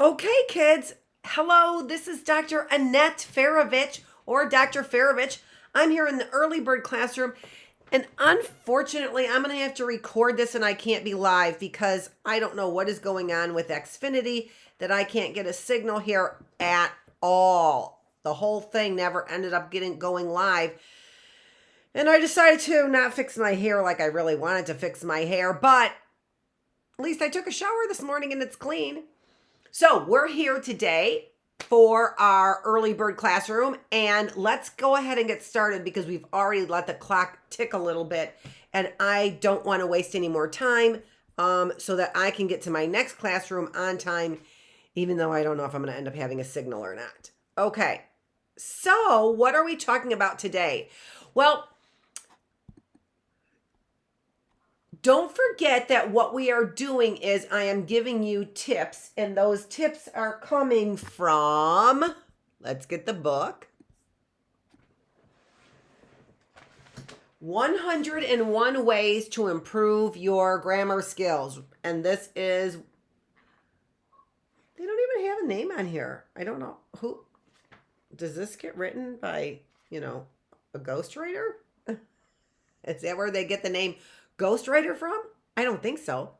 Okay, kids. Hello, this is Dr. Annette Feravich or Dr. Feravich. I'm here in the early bird classroom, and unfortunately, I'm going to have to record this and I can't be live because I don't know what is going on with Xfinity that I can't get a signal here at all. The whole thing never ended up going live. And I decided to not fix my hair like I really wanted to fix my hair, but at least I took a shower this morning and it's clean. So we're here today for our early bird classroom, and let's go ahead and get started because we've already let the clock tick a little bit, and I don't want to waste any more time so that I can get to my next classroom on time, even though I don't know if I'm going to end up having a signal or not. Okay, so what are we talking about today? Well, don't forget that what we are doing is I am giving you tips, and those tips are coming from, let's get the book, 101 Ways to Improve Your Grammar Skills. And this is, they don't even have a name on here. I don't know. Who, does this get written by, a ghostwriter? Is that where they get the name ghostwriter from? I don't think so.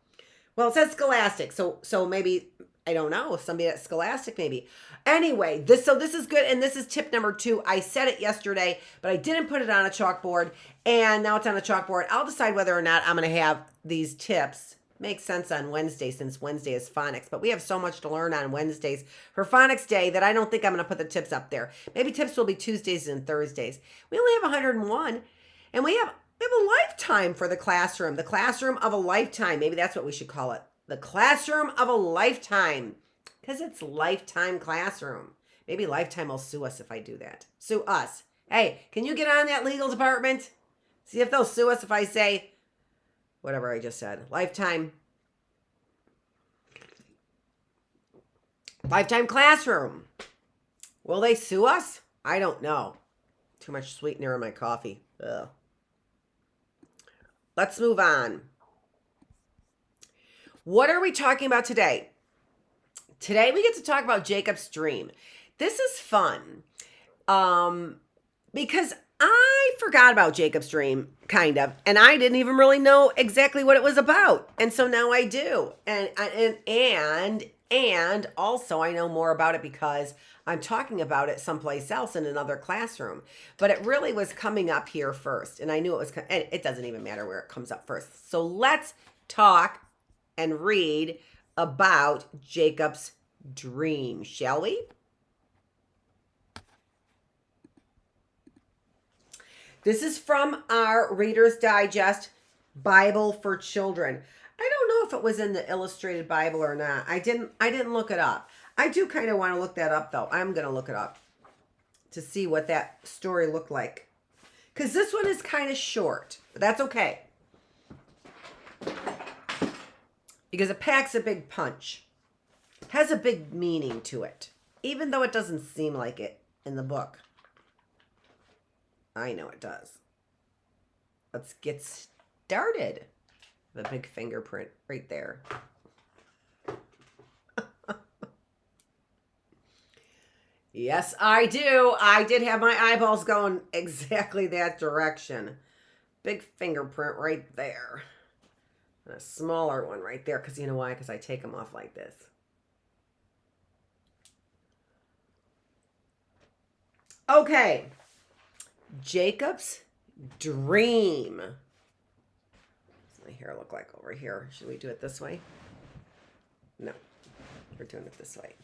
Well, it says Scholastic, so maybe, I don't know, somebody at Scholastic maybe. Anyway, this is good, and this is tip number 2. I said it yesterday, but I didn't put it on a chalkboard, and now it's on a chalkboard. I'll decide whether or not I'm going to have these tips. Makes sense on Wednesday since Wednesday is phonics, but we have so much to learn on Wednesdays for phonics day that I don't think I'm going to put the tips up there. Maybe tips will be Tuesdays and Thursdays. We only have 101, and we have a lifetime for the classroom of a lifetime. Maybe that's what we should call it. The classroom of a lifetime, because it's lifetime classroom. Maybe Lifetime will sue us if I do that. Sue us. Hey, can you get on that legal department? See if they'll sue us if I say whatever I just said. Lifetime classroom. Will they sue us? I don't know. Too much sweetener in my coffee. Ugh. Let's move on. What are we talking about today? Today we get to talk about Jacob's dream. This is fun because I forgot about Jacob's dream, kind of, and I didn't even really know exactly what it was about. And so now I do. And also I know more about it because I'm talking about it someplace else in another classroom. But it really was coming up here first. And I knew it was, and it doesn't even matter where it comes up first. So let's talk and read about Jacob's dream, shall we? This is from our Reader's Digest Bible for Children. I don't know if it was in the Illustrated Bible or not. I didn't look it up. I do kind of want to look that up, though. I'm going to look it up to see what that story looked like. Because this one is kind of short, but that's okay. Because it packs a big punch. It has a big meaning to it, even though it doesn't seem like it in the book. I know it does. Let's get started. The big fingerprint right there. Yes, I do. I did have my eyeballs going exactly that direction. Big fingerprint right there. And a smaller one right there. Because you know why? Because I take them off like this. Okay. Jacob's dream. What's my hair look like over here? Should we do it this way? No. We're doing it this way.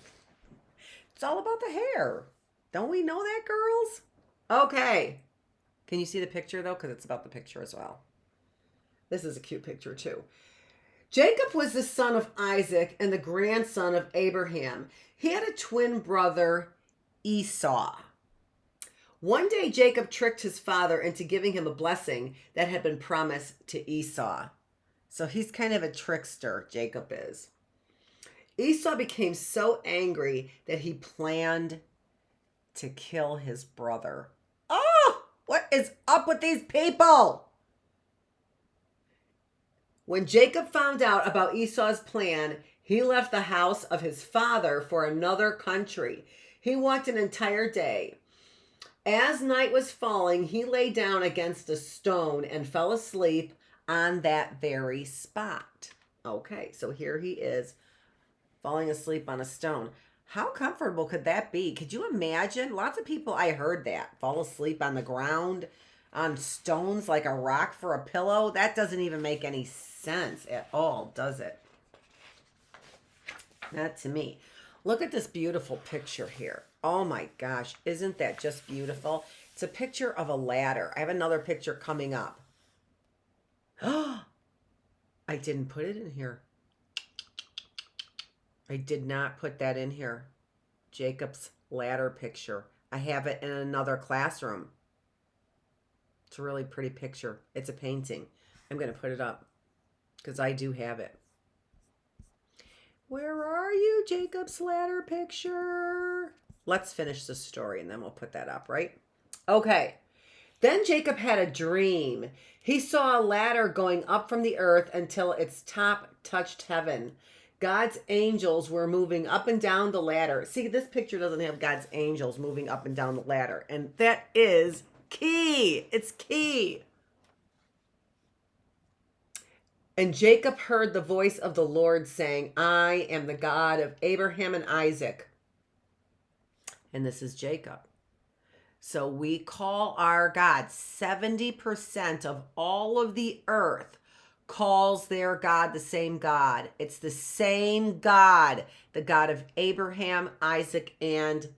It's all about the hair. Don't we know that, girls? Okay. Can you see the picture, though? Because it's about the picture as well. This is a cute picture, too. Jacob was the son of Isaac and the grandson of Abraham. He had a twin brother, Esau. One day, Jacob tricked his father into giving him a blessing that had been promised to Esau. So he's kind of a trickster, Jacob is. Esau became so angry that he planned to kill his brother. Oh, what is up with these people? When Jacob found out about Esau's plan, He left the house of his father for another country. He walked an entire day. As night was falling, he lay down against a stone and fell asleep on that very spot. Okay, so here he is falling asleep on a stone. How comfortable could that be? Could you imagine? Lots of people, I heard that, fall asleep on the ground, on stones like a rock for a pillow. That doesn't even make any sense at all, does it? Not to me. Look at this beautiful picture here. Oh my gosh, isn't that just beautiful? It's a picture of a ladder. I have another picture coming up. Oh, I didn't put it in here. I did not put that in here. Jacob's ladder picture. I have it in another classroom. It's a really pretty picture. It's a painting. I'm going to put it up because I do have it. Where are you, Jacob's ladder picture? Let's finish the story and then we'll put that up, right? Okay. Then Jacob had a dream. He saw a ladder going up from the earth until its top touched heaven. God's angels were moving up and down the ladder. See, this picture doesn't have God's angels moving up and down the ladder. And that is key. It's key. And Jacob heard the voice of the Lord saying, I am the God of Abraham and Isaac. And this is Jacob. So we call our God. 70% of all of the earth calls their God the same God. It's the same God, the God of Abraham, Isaac, and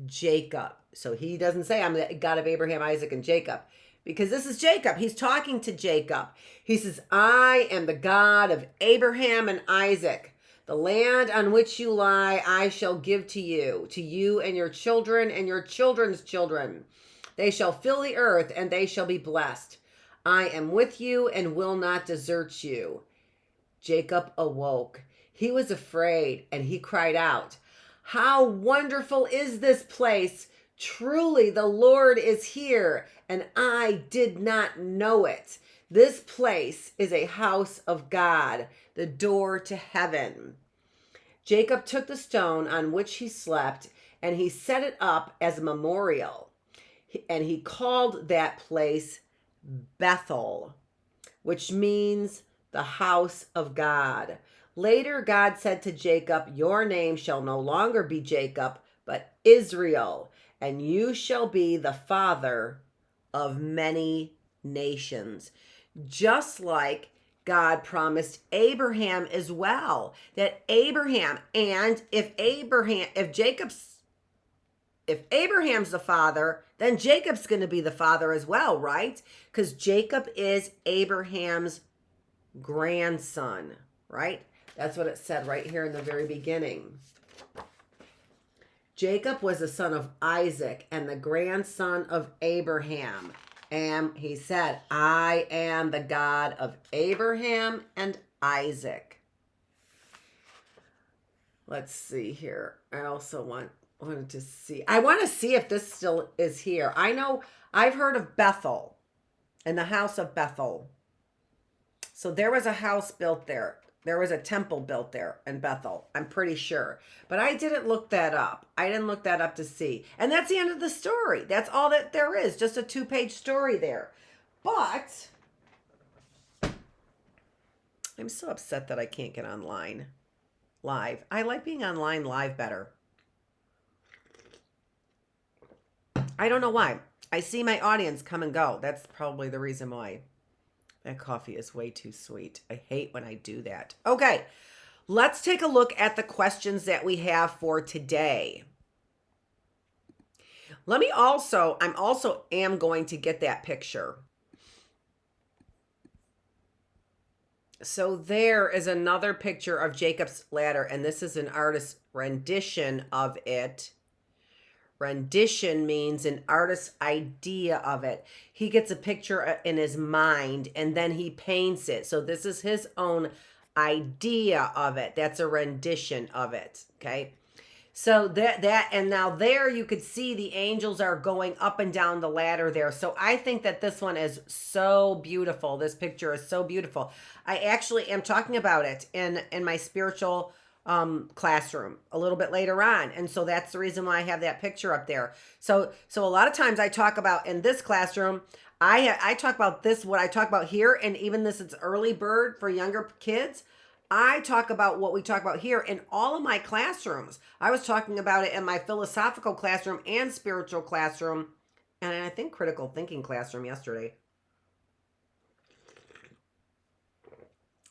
Jacob. So he doesn't say, I'm the God of Abraham, Isaac, and Jacob. Because this is Jacob. He's talking to Jacob. He says, I am the God of Abraham and Isaac. The land on which you lie, I shall give to you and your children and your children's children. They shall fill the earth, and they shall be blessed. I am with you and will not desert you. Jacob awoke. He was afraid, and he cried out, how wonderful is this place! Truly, the Lord is here, and I did not know it. This place is a house of God, the door to heaven. Jacob took the stone on which he slept, and he set it up as a memorial. And he called that place Bethel, which means the house of God. Later, God said to Jacob, your name shall no longer be Jacob, but Israel, and you shall be the father of many nations. Just like God promised Abraham as well, that Abraham, and if Abraham's the father, then Jacob's going to be the father as well, right? Because Jacob is Abraham's grandson, right? That's what it said right here in the very beginning. Jacob was the son of Isaac and the grandson of Abraham. And he said, I am the God of Abraham and Isaac. Let's see here. I also wanted to see. I want to see if this still is here. I know I've heard of Bethel and the house of Bethel. So there was a house built there. There was a temple built there in Bethel, I'm pretty sure. But I didn't look that up. I didn't look that up to see. And that's the end of the story. That's all that there is. Just a 2-page story there. But I'm so upset that I can't get online live. I like being online live better. I don't know why. I see my audience come and go. That's probably the reason why. That coffee is way too sweet. I hate when I do that. Okay, let's take a look at the questions that we have for today. I'm also going to get that picture. So there is another picture of Jacob's ladder, and this is an artist's rendition of it. Rendition means an artist's idea of it. He gets a picture in his mind and then he paints it. So this is his own idea of it. That's a rendition of it. Okay. So and now there you could see the angels are going up and down the ladder there. So I think that this one is so beautiful. This picture is so beautiful. I actually am talking about it in my spiritual classroom a little bit later on. And so that's the reason why I have that picture up there. So a lot of times I talk about in this classroom, I talk about this, what I talk about here, and even this is early bird for younger kids. I talk about what we talk about here in all of my classrooms. I was talking about it in my philosophical classroom and spiritual classroom, and I think critical thinking classroom yesterday.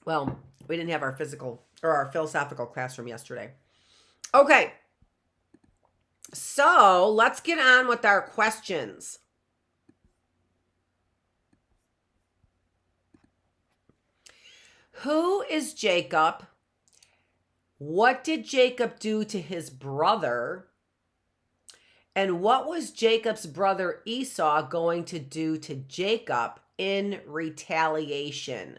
Well, we didn't have our philosophical classroom yesterday. Okay. So let's get on with our questions. Who is Jacob? What did Jacob do to his brother? And what was Jacob's brother Esau going to do to Jacob in retaliation?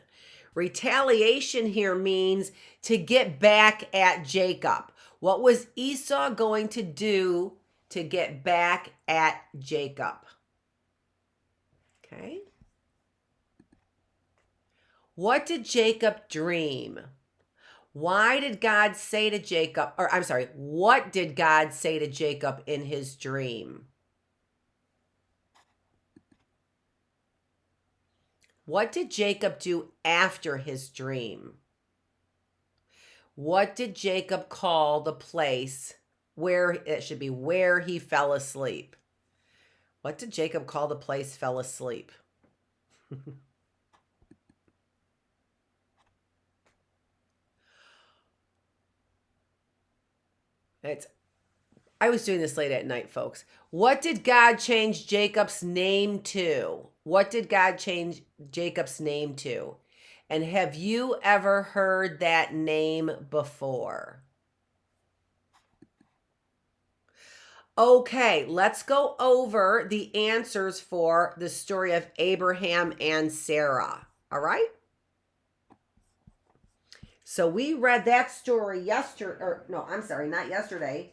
Retaliation here means to get back at Jacob. What was Esau going to do to get back at Jacob? Okay. What did Jacob dream? Why did God say to Jacob, or I'm sorry, what did God say to Jacob in his dream? What did Jacob do after his dream? What did Jacob call the place where it should be where he fell asleep? What did Jacob call the place fell asleep? I was doing this late at night, folks. What did God change Jacob's name to? What did God change Jacob's name to? And have you ever heard that name before? Okay, let's go over the answers for the story of Abraham and Sarah. All right? So we read that story yesterday, or no, I'm sorry, not yesterday.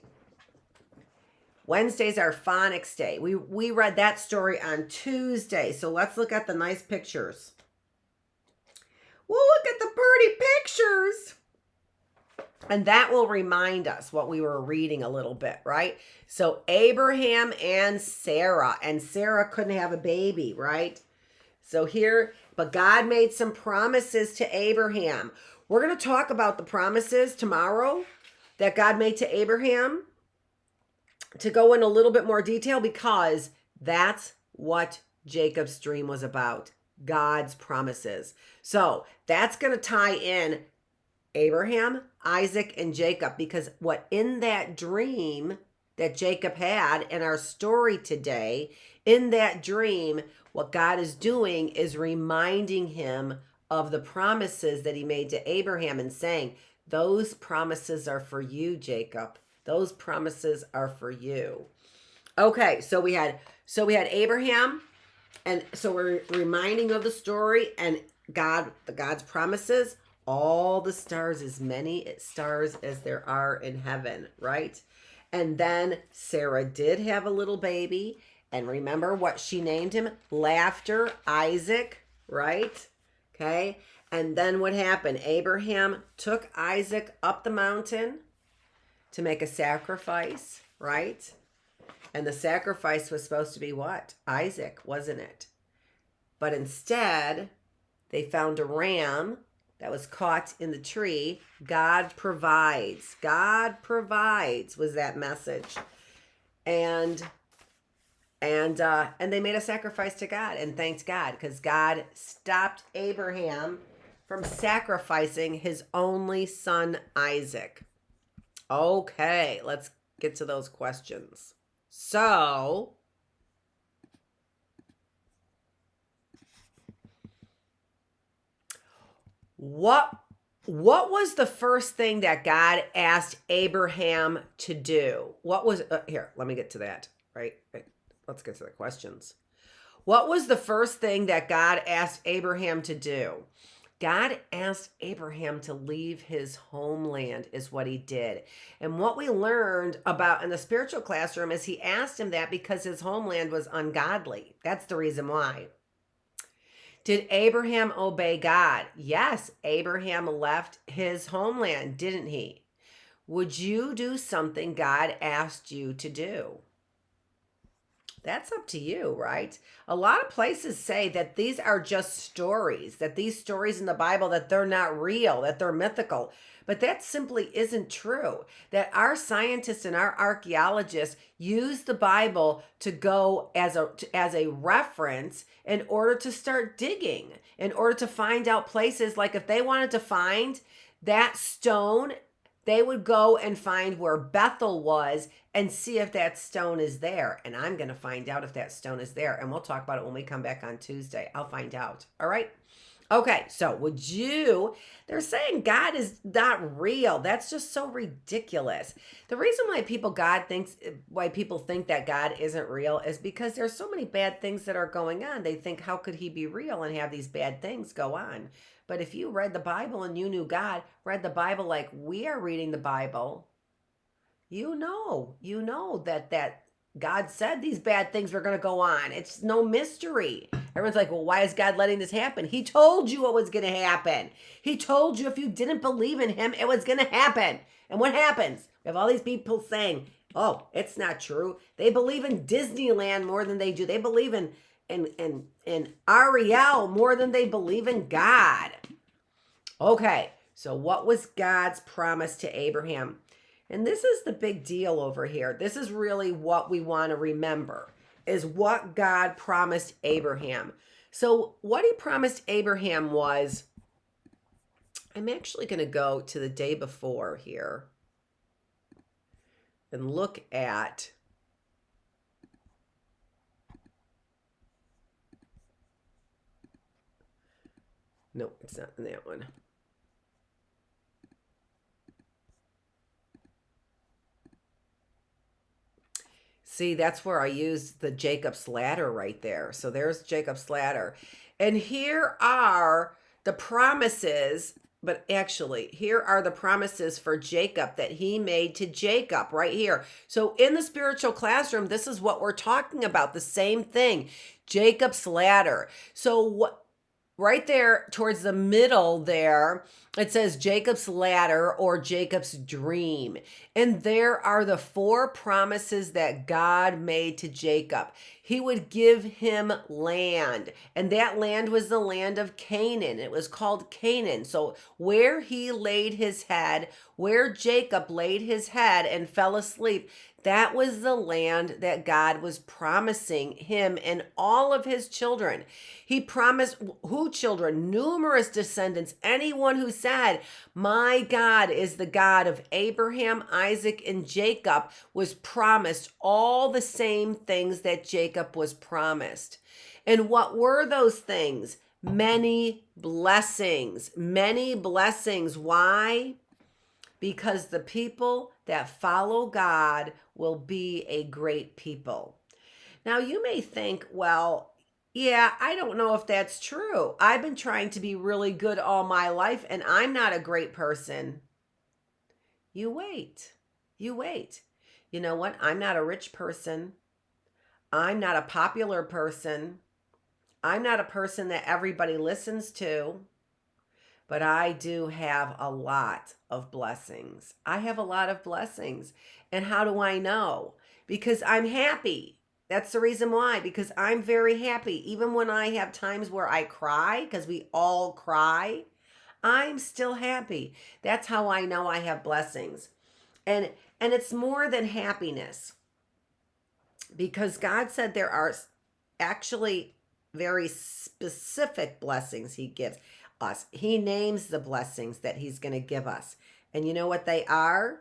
Wednesday's our Phonics day. We read that story on Tuesday. So let's look at the nice pictures. Well, look at the pretty pictures. And that will remind us what we were reading a little bit, right? So Abraham and Sarah couldn't have a baby, right? So here, but God made some promises to Abraham. We're going to talk about the promises tomorrow that God made to Abraham, to go in a little bit more detail, because that's what Jacob's dream was about. God's promises. So that's going to tie in Abraham, Isaac, and Jacob, because what in that dream that Jacob had in our story today, in that dream, what God is doing is reminding him of the promises that he made to Abraham and saying, those promises are for you, Jacob. Those promises are for you. Okay, so we had Abraham, and so we're reminding of the story and God's promises. All the stars, as many stars as there are in heaven, right? And then Sarah did have a little baby, and remember what she named him? Laughter, Isaac, right? Okay. And then what happened? Abraham took Isaac up the mountain to make a sacrifice, right? And the sacrifice was supposed to be what? Isaac, wasn't it? But instead, they found a ram that was caught in the tree. God provides. God provides was that message. And they made a sacrifice to God and thanked God, because God stopped Abraham from sacrificing his only son, Isaac. Okay, let's get to those questions. So, what was the first thing that God asked Abraham to do? What was here? Let me get to that. Right. Let's get to the questions. What was the first thing that God asked Abraham to do? God asked Abraham to leave his homeland, is what he did. And what we learned about in the spiritual classroom is he asked him that because his homeland was ungodly. That's the reason why. Did Abraham obey God? Yes, Abraham left his homeland, didn't he? Would you do something God asked you to do? That's up to you, right? A lot of places say that these are just stories, that these stories in the Bible, that they're not real, that they're mythical. But that simply isn't true. That our scientists and our archaeologists use the Bible to go as a reference in order to start digging, in order to find out places. Like if they wanted to find that stone, they would go and find where Bethel was and see if that stone is there. And I'm going to find out if that stone is there. And we'll talk about it when we come back on Tuesday. I'll find out. All right. Okay. So they're saying God is not real. That's just so ridiculous. The reason why people think that God isn't real is because there's so many bad things that are going on. They think, how could he be real and have these bad things go on? But if you read the Bible and you knew God, read the Bible like we are reading the Bible, you know that God said these bad things were going to go on. It's no mystery. Everyone's like, well, why is God letting this happen? He told you it was going to happen. He told you if you didn't believe in him, it was going to happen. And what happens? We have all these people saying, oh, it's not true. They believe in Disneyland more than they do. They believe in Ariel more than they believe in God. Okay, so what was God's promise to Abraham? And this is the big deal over here. This is really what we want to remember, is what God promised Abraham. So what he promised Abraham was, I'm actually going to go to the day before here and look at no, it's not in that one. See, that's where I used the Jacob's ladder right there. So there's Jacob's ladder. And here are the promises, but actually, here are the promises for Jacob that he made to Jacob right here. So in the spiritual classroom, this is what we're talking about, the same thing, Jacob's ladder. So what? Right there towards the middle there, it says Jacob's ladder or Jacob's dream. And there are the 4 promises that God made to Jacob. He would give him land, and that land was the land of Canaan. It was called Canaan. So where he laid his head, where Jacob laid his head and fell asleep, that was the land that God was promising him and all of his children. He promised who children? Numerous descendants. Anyone who said, my God is the God of Abraham, Isaac, and Jacob was promised all the same things that Jacob was promised. And what were those things? Many blessings. Many blessings. Why? Because the people that follow God will be a great people. Now, you may think, well, yeah, I don't know if that's true. I've been trying to be really good all my life, and I'm not a great person. You wait. You wait. You know what? I'm not a rich person. I'm not a popular person. I'm not a person that everybody listens to. But I do have a lot of blessings. I have a lot of blessings. And how do I know? Because I'm happy. That's the reason why. Because I'm very happy. Even when I have times where I cry, because we all cry, I'm still happy. That's how I know I have blessings. And it's more than happiness. Because God said there are actually very specific blessings he gives us. He names the blessings that he's going to give us. And you know what they are?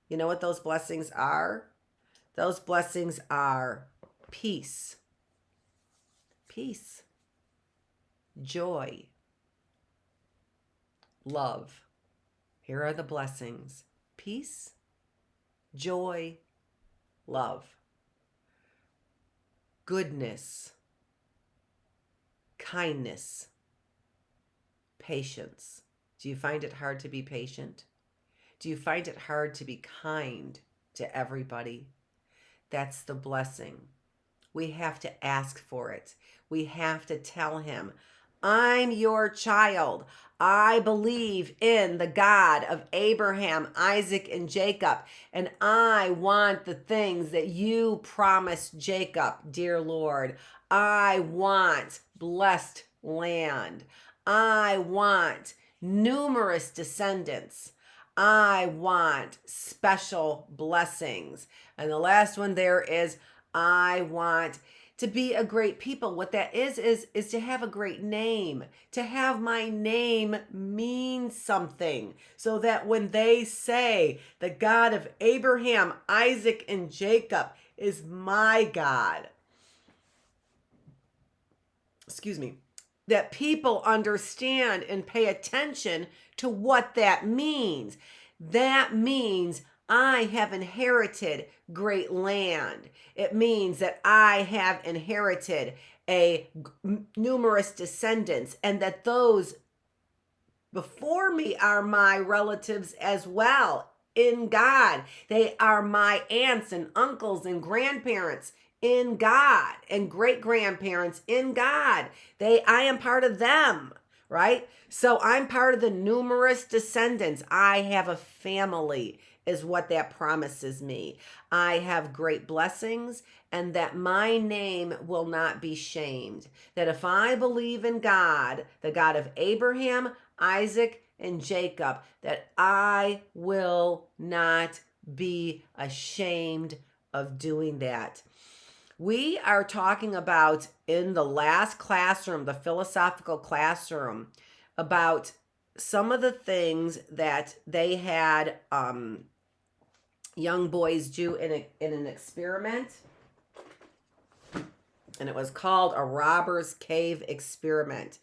You know what those blessings are? Those blessings are peace, peace, joy, love. Here are the blessings: peace, joy, love, goodness, kindness, patience. Do you find it hard to be patient? Do you find it hard to be kind to everybody? That's the blessing. We have to ask for it. We have to tell him, I'm your child. I believe in the God of Abraham, Isaac, and Jacob, and I want the things that you promised Jacob, dear Lord. I want blessed land. I want numerous descendants. I want special blessings. And the last one there is, I want to be a great people. What that is to have a great name, to have my name mean something, so that when they say the God of Abraham, Isaac, and Jacob is my God, excuse me, that people understand and pay attention to what that means. That means I have inherited great land. It means that I have inherited numerous descendants, and that those before me are my relatives as well in God. They are my aunts and uncles and grandparents in God, and great grandparents in God. I am part of them, right? So I'm part of the numerous descendants. I have a family, is what that promises me. I have great blessings, and that my name will not be shamed. That if I believe in God, the God of Abraham, Isaac, and Jacob, that I will not be ashamed of doing that. We are talking about, in the last classroom, the philosophical classroom, about some of the things that they had young boys do in an experiment. And it was called a robber's cave experiment.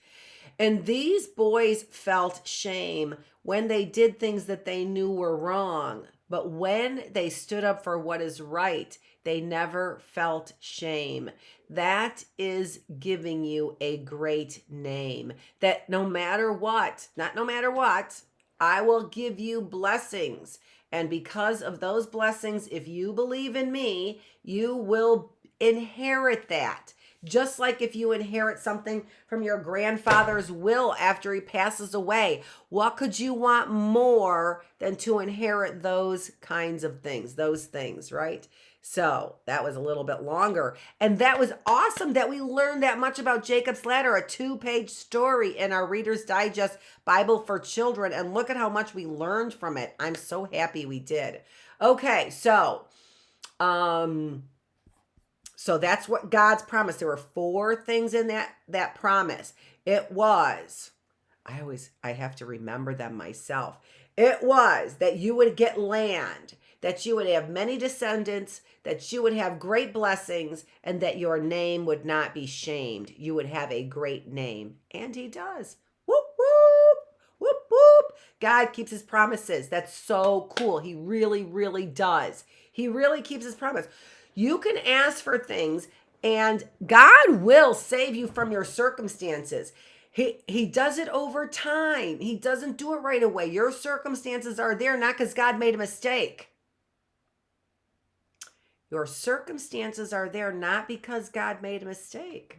And these boys felt shame when they did things that they knew were wrong. But when they stood up for what is right, they never felt shame. That is giving you a great name. That no matter what, not no matter what, I will give you blessings. And because of those blessings, if you believe in me, you will inherit that. Just like if you inherit something from your grandfather's will after he passes away, what could you want more than to inherit those kinds of things, those things, right? So that was a little bit longer. And that was awesome that we learned that much about Jacob's Ladder, a 2-page story in our Reader's Digest Bible for Children. And look at how much we learned from it. I'm so happy we did. Okay, so that's what God's promise. There were 4 things in that promise. It was, I have to remember them myself. It was that you would get land, that you would have many descendants, that you would have great blessings, and that your name would not be shamed. You would have a great name. And he does. Whoop, whoop, whoop, whoop. God keeps his promises. That's so cool. He really, really does. He really keeps his promise. You can ask for things, and God will save you from your circumstances. He does it over time. He doesn't do it right away. Your circumstances are there not because God made a mistake. Your circumstances are there not because God made a mistake.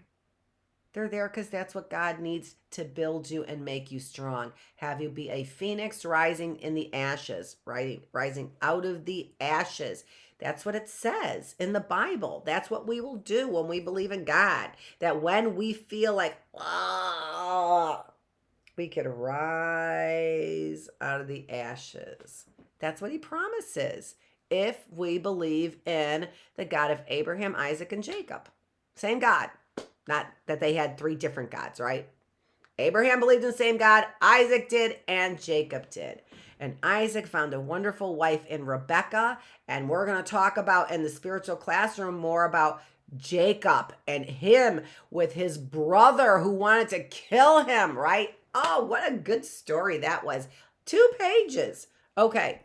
They're there because that's what God needs to build you and make you strong. Have you be a phoenix rising in the ashes, rising out of the ashes. That's what it says in the Bible. That's what we will do when we believe in God. That when we feel like, we could rise out of the ashes. That's what he promises if we believe in the God of Abraham, Isaac, and Jacob. Same God. Not that they had 3 different gods, right? Abraham believed in the same God, Isaac did, and Jacob did. And Isaac found a wonderful wife in Rebekah. And we're going to talk about in the spiritual classroom more about Jacob and him with his brother who wanted to kill him, right? Oh, what a good story that was. 2 pages. Okay.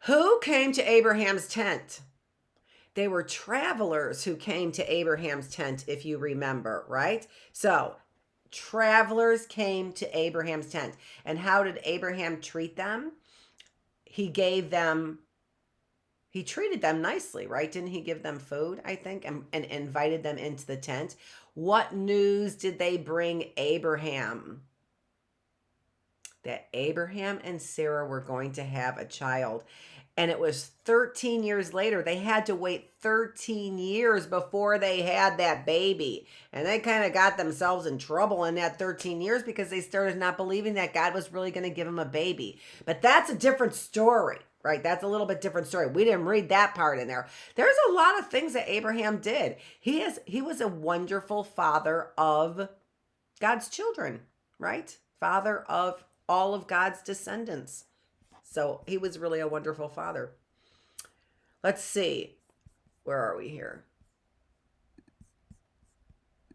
Who came to Abraham's tent? They were travelers who came to Abraham's tent, if you remember, right? So travelers came to Abraham's tent. And how did Abraham treat them? He treated them nicely, right? Didn't he give them food, I think, and invited them into the tent? What news did they bring Abraham? That Abraham and Sarah were going to have a child. And it was 13 years later. They had to wait 13 years before they had that baby. And they kind of got themselves in trouble in that 13 years because they started not believing that God was really going to give them a baby. But that's a different story, right? That's a little bit different story. We didn't read that part in there. There's a lot of things that Abraham did. He was a wonderful father of God's children, right? Father of all of God's descendants. So he was really a wonderful father. Let's see. Where are we here?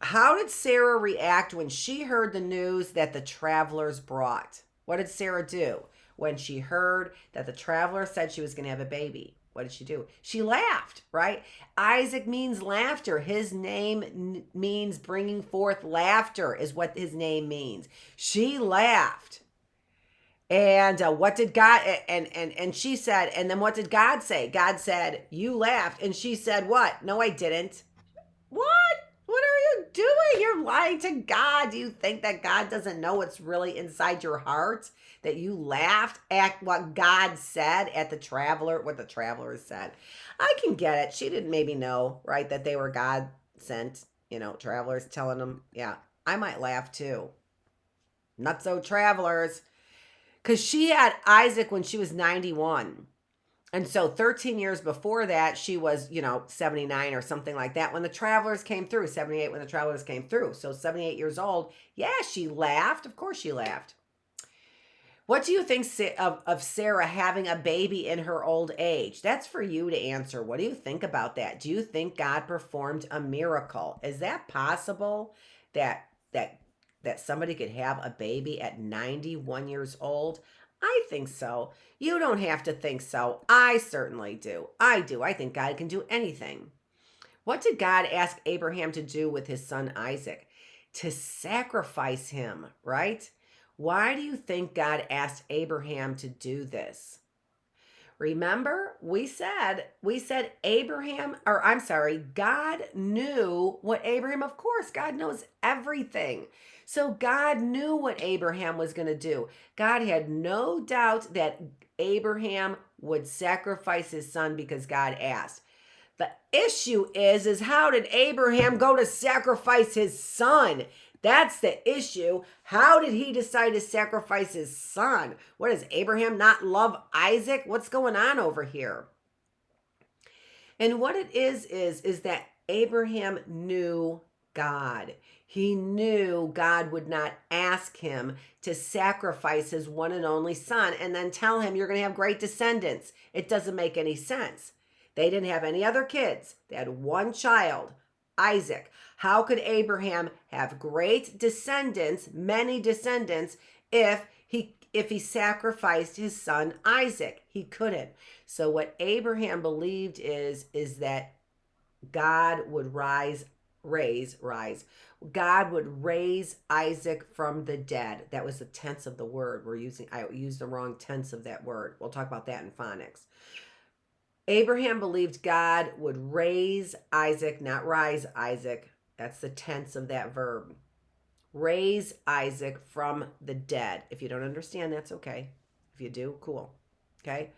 How did Sarah react when she heard the news that the travelers brought? What did Sarah do when she heard that the traveler said she was going to have a baby? What did she do? She laughed, right? Isaac means laughter. His name means bringing forth laughter is what his name means. She laughed. And what did God, and she said, and then what did God say? God said, you laughed. And she said, what? No, I didn't. What? What are you doing? You're lying to God. Do you think that God doesn't know what's really inside your heart? That you laughed at what God said at what the travelers said. I can get it. She didn't maybe know, right, that they were God sent, travelers telling them, yeah, I might laugh too. Not so travelers. Because she had Isaac when she was 91. And so 13 years before that, she was, 79 or something like that when the travelers came through, 78 when the travelers came through. So 78 years old. Yeah, she laughed. Of course she laughed. What do you think of Sarah having a baby in her old age? That's for you to answer. What do you think about that? Do you think God performed a miracle? Is that possible that somebody could have a baby at 91 years old? I think so. You don't have to think so. I certainly do. I do. I think God can do anything. What did God ask Abraham to do with his son Isaac? To sacrifice him, right? Why do you think God asked Abraham to do this? Remember, we said God knew what Abraham, of course, God knows everything. So God knew what Abraham was going to do. God had no doubt that Abraham would sacrifice his son because God asked. The issue is how did Abraham go to sacrifice his son? That's the issue. How did he decide to sacrifice his son? What, does Abraham not love Isaac? What's going on over here? And what it is that Abraham knew God. He knew God would not ask him to sacrifice his one and only son and then tell him you're going to have great descendants. It doesn't make any sense. They didn't have any other kids. They had one child, Isaac. How could Abraham have great descendants, many descendants, if he sacrificed his son Isaac? He couldn't. So what Abraham believed is that God would God would raise Isaac from the dead. That was the tense of the word. I used the wrong tense of that word. We'll talk about that in phonics. Abraham believed God would raise Isaac, not rise Isaac. That's the tense of that verb. Raise Isaac from the dead. If you don't understand, that's okay. If you do, cool. Okay?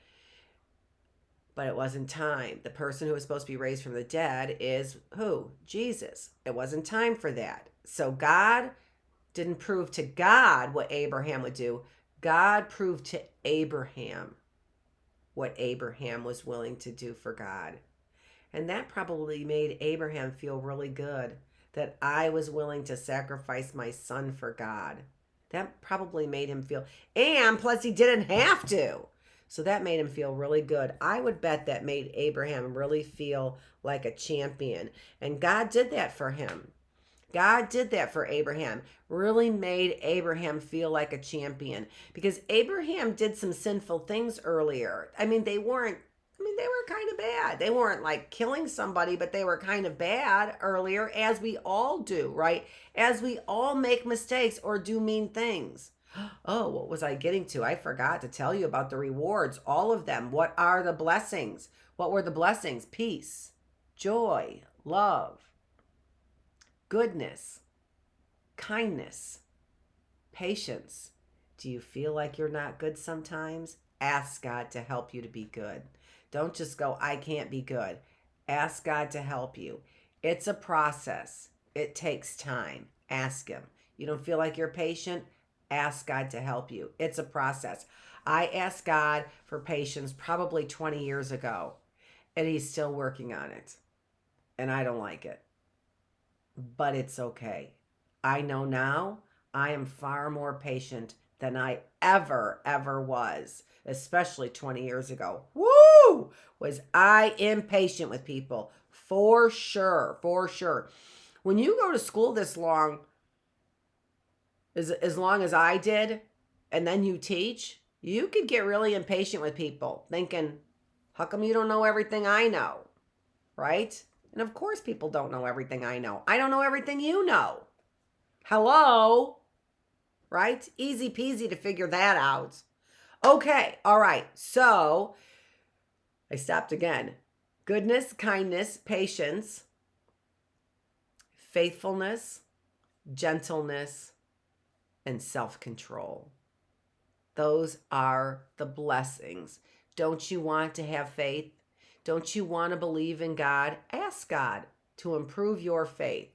But it wasn't time. The person who was supposed to be raised from the dead is who? Jesus. It wasn't time for that. So God didn't prove to God what Abraham would do. God proved to Abraham what Abraham was willing to do for God. And that probably made Abraham feel really good, that I was willing to sacrifice my son for God. That probably made him feel, and plus he didn't have to. So that made him feel really good. I would bet that made Abraham really feel like a champion. And God did that for him. God did that for Abraham. Really made Abraham feel like a champion. Because Abraham did some sinful things earlier. They weren't mean, they were kind of bad. They weren't like killing somebody, but they were kind of bad earlier, as we all do, right? As we all make mistakes or do mean things. Oh, what was I getting to? I forgot to tell you about the rewards, all of them. What are the blessings? What were the blessings? Peace, joy, love, goodness, kindness, patience. Do you feel like you're not good sometimes? Ask God to help you to be good. Don't just go, I can't be good. Ask God to help you. It's a process. It takes time. Ask Him. You don't feel like you're patient? Ask God to help you. It's a process. I asked God for patience probably 20 years ago, and He's still working on it. And I don't like it. But it's okay. I know now I am far more patient than I ever was, especially 20 years ago. Woo! Was I impatient with people? For sure, for sure. When you go to school this long, as long as I did, and then you teach, you could get really impatient with people, thinking, how come you don't know everything I know? Right? And of course people don't know everything I know. I don't know everything you know. Hello? Right? Easy peasy to figure that out. Okay, all right. So I stopped again. Goodness, kindness, patience, faithfulness, gentleness, and self-control. Those are the blessings. Don't you want to have faith? Don't you want to believe in God? Ask God to improve your faith.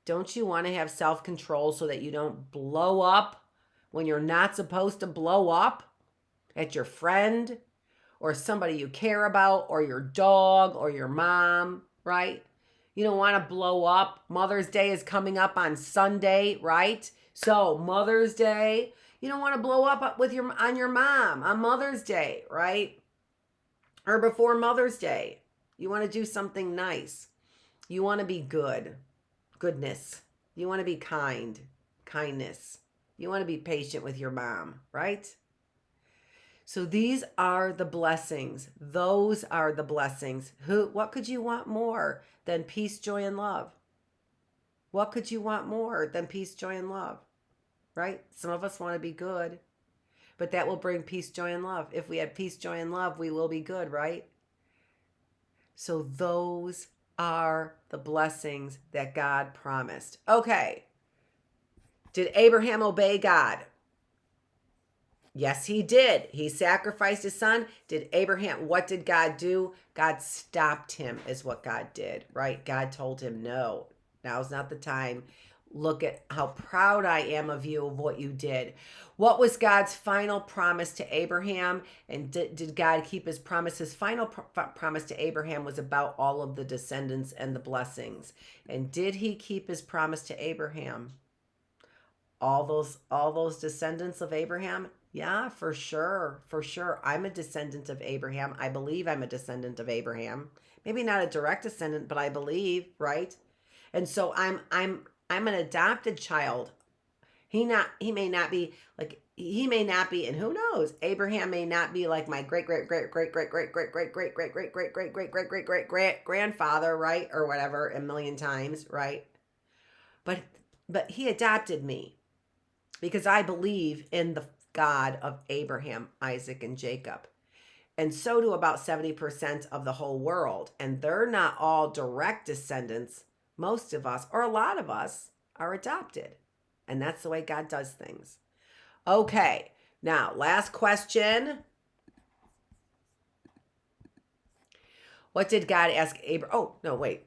Don't you want to have self-control so that you don't blow up when you're not supposed to blow up at your friend or somebody you care about or your dog or your mom, right? You don't want to blow up. Mother's Day is coming up on Sunday, right? So Mother's Day, you don't want to blow up with on your mom on Mother's Day, right? Or before Mother's Day. You want to do something nice. You want to be good. Goodness. You want to be kind. Kindness. You want to be patient with your mom, right? So these are the blessings. Those are the blessings. What could you want more than peace, joy, and love? What could you want more than peace, joy, and love? Right? Some of us want to be good, but that will bring peace, joy, and love. If we had peace, joy, and love, we will be good, right? So those are the blessings that God promised. Okay. Did Abraham obey God? Yes, he did. He sacrificed his son. What did God do? God stopped him, is what God did, right? God told him, no, now's not the time. Look at how proud I am of you, of what you did. What was God's final promise to Abraham? And did God keep his promise? His final promise to Abraham was about all of the descendants and the blessings. And did he keep his promise to Abraham? All those descendants of Abraham? Yeah, for sure. For sure. I'm a descendant of Abraham. I believe I'm a descendant of Abraham. Maybe not a direct descendant, but I believe, right? And so I'm an adopted child. He may not be, and who knows? Abraham may not be like my great grandfather, right? Or whatever, a million times, right? But he adopted me because I believe in the God of Abraham, Isaac, and Jacob. And so do about 70% of the whole world. And they're not all direct descendants. Most of us, or a lot of us, are adopted. And that's the way God does things. Okay, now, last question. What did God ask Abraham? Oh, no, wait.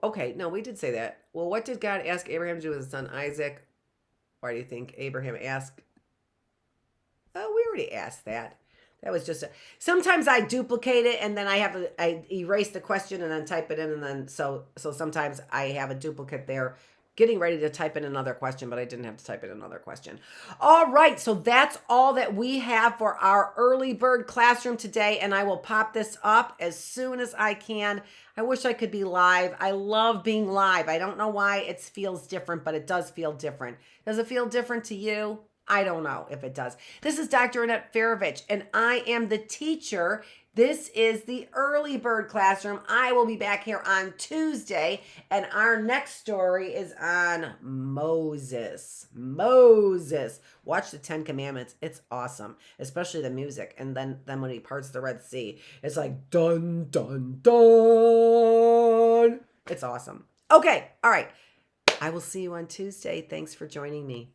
Okay, no, we did say that. Well, what did God ask Abraham to do with his son Isaac? Why do you think Abraham asked? Oh, we already asked that. That was just sometimes I duplicate it and then I erase the question and then type it in, and then so sometimes I have a duplicate there. getting ready to type in another question, but I didn't have to type in another question. All right, so that's all that we have for our early bird classroom today, and I will pop this up as soon as I can. I wish I could be live. I love being live. I don't know why it feels different, but it does feel different. Does it feel different to you? I don't know if it does. This is Dr. Annette Feravich, and I am the teacher. This is the early bird classroom. I will be back here on Tuesday, and our next story is on Moses. Moses. Watch the 10 Commandments. It's awesome, especially the music. And then when he parts the Red Sea, it's like dun, dun, dun. It's awesome. Okay, all right. I will see you on Tuesday. Thanks for joining me.